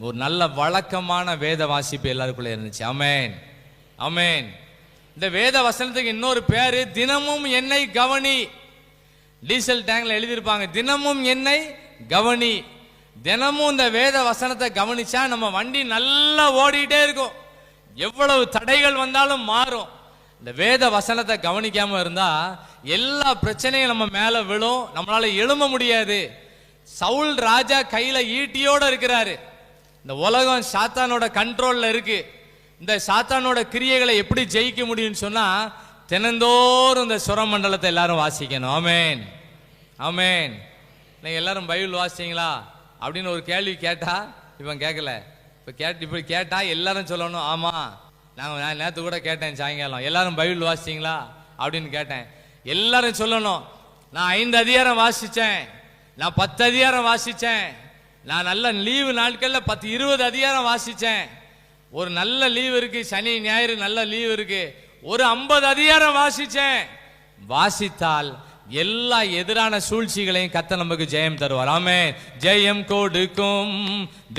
ஒரு நல்ல வழக்கமான வேத வாசிப்பு எல்லாருக்குள்ள இருந்துச்சு. ஆமென், ஆமென். இந்த வேத வசனத்துக்கு இன்னொரு பேரு தினமும் என்னை கவனி. டீசல் டேங்க்ல எழுதியிருப்பாங்க, தினமும் என்னை கவனி. தினமும் இந்த வேத வசனத்தை கவனிச்சா நம்ம வண்டி நல்லா ஓடிட்டே இருக்கும். எவ்வளவு தடைகள் வந்தாலும் மாறும். இந்த வேத வசனத்தை கவனிக்காம இருந்தா எல்லா பிரச்சனையும் நம்ம மேல விழும், நம்மளால எழும்ப முடியாது. சவுல் ராஜா கையில ஈட்டியோட இருக்கிறாரு. இந்த உலகம் சாத்தானோட கண்ட்ரோல்ல இருக்கு. இந்த சாத்தானோட கிரியைகளை எப்படி ஜெயிக்க முடியும்னு சொன்னா தினந்தோறும் இந்த சுரமண்டலத்தை எல்லாரும் வாசிக்கணும். ஆமென், ஆமென். நீங்க எல்லாரும் பைபிள் வாசிச்சீங்களா அப்படின்னு ஒரு கேள்வி கேட்டா இவன் கேட்கல. இப்ப கேட்டா எல்லாரும் சொல்லணும், ஆமா நான் நேற்று கூட கேட்டேன் சாயங்காலம், எல்லாரும் பைபிள் வாசிச்சீங்களா அப்படின்னு கேட்டேன். எல்லாரும் சொல்லணும், நான் 5 அதிகாரம் வாசிச்சேன், நான் 10 அதிகாரம் வாசிச்சேன், நான் நல்ல லீவு நாட்கள்ல 10-20 அதிகாரம் வாசிச்சேன். ஒரு நல்ல லீவு இருக்கு, சனி ஞாயிறு நல்ல லீவு இருக்கு, ஒரு 50 அதிகாரம் வாசிச்சேன். வாசித்தால் எல்லா எதிரான சூழ்ச்சிகளையும் கர்த்தர் நமக்கு ஜெயம் தருவார். ஆமென். ஜெயம் கொடுக்கும்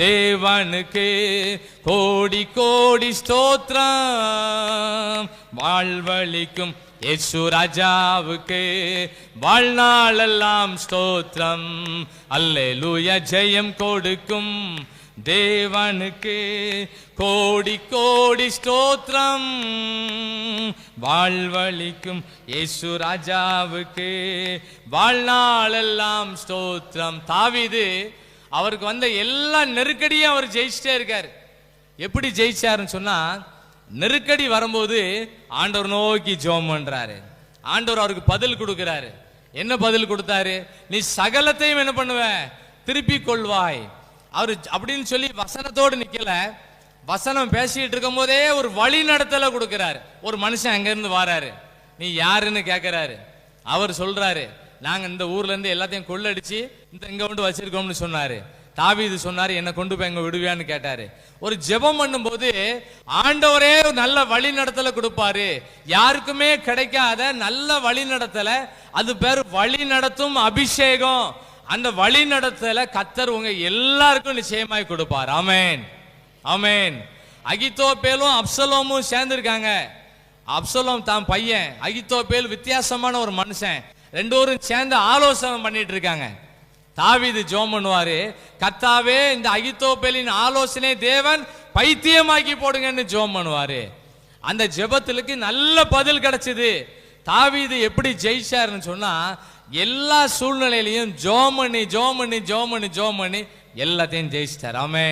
தேவனுக்கு கோடி கோடி ஸ்தோத்திரம். வாழ்வழிக்கும் இயேசு ராஜாவுக்கு வாழ்நாளெல்லாம் ஸ்தோத்திரம். அல்லேலூயா. ஜெயம் கொடுக்கும் தேவனுக்கு கோடி கோடி ஸ்தோத்திரம். வாழ்வழிக்கும் இயேசு ராஜாவுக்கு வாழ்நாளெல்லாம் ஸ்தோத்திரம். தாவீது அவருக்கு வந்த எல்லா நெருக்கடியும் அவர் ஜெயிச்சிட்டே இருக்காரு. எப்படி ஜெயிச்சாருன்னு சொன்னா, நெருக்கடி வரும்போது ஆண்டவர் நோக்கி ஜெபம் பண்றாரு. ஆண்டவர் அவருக்கு பதில் கொடுக்கிறாரு. என்ன பதில் கொடுத்தாரு? நீ சகலத்தையும் என்ன பண்ணுவ? திருப்பிக் கொள்வாய். அவரு அப்படின்னு சொல்லி வசனத்தோடு நிக்கல, வசனம் பேசிட்டு இருக்கும் போதே ஒரு வழி நடத்தல கொடுக்கிறாரு. ஒரு மனுஷன் அங்க இருந்து வாராரு, நீ யாருன்னு கேட்கிறாரு. அவர் சொல்றாரு, நாங்க இந்த ஊர்ல இருந்து எல்லாத்தையும் கொள்ளடிச்சு இங்க கொண்டு வச்சிருக்கோம்னு சொன்னாரு. தாவீது சொன்னாரு, என்ன கொண்டு போய் எங்க விடுவியான்னு கேட்டாரு. ஒரு ஜெபம் பண்ணும் போது ஆண்டவரே நல்ல வழி நடத்தல கொடுப்பாரு. யாருக்குமே கிடைக்காத நல்ல வழி நடத்தல, அது பேரு வழி நடத்தும் அபிஷேகம். அந்த வழி நடத்தல கர்த்தர் உங்க எல்லாருக்கும் நிச்சயமாய் கொடுப்பார். ஆமென், ஆமென். அகித்தோப்பேலும் அப்சலோமும் சேர்ந்திருக்காங்க. அப்சலோம் தான் பையன், அகித்தோப்பேல் வித்தியாசமான ஒரு மனுஷன். 2 பேரும் சேர்ந்து ஆலோசனை பண்ணிட்டு இருக்காங்க. தாவீது ஜெபம் பண்ணுவாரு, கர்த்தாவே இந்த அகித்தோப்பேலின் ஆலோசனை தேவன் பைத்தியமாக்கி போடுங்கன்னு ஜெபம் பண்ணுவாரு. அந்த ஜெபத்துக்கு நல்ல பதில் கிடைச்சது. தாவீது எப்படி ஜெயிச்சாருன்னு சொன்னா, எல்லா சூழ்நிலையிலையும் ஜெபம் பண்ணி எல்லாத்தையும் ஜெயிச்சிட்டார். ஆமென்.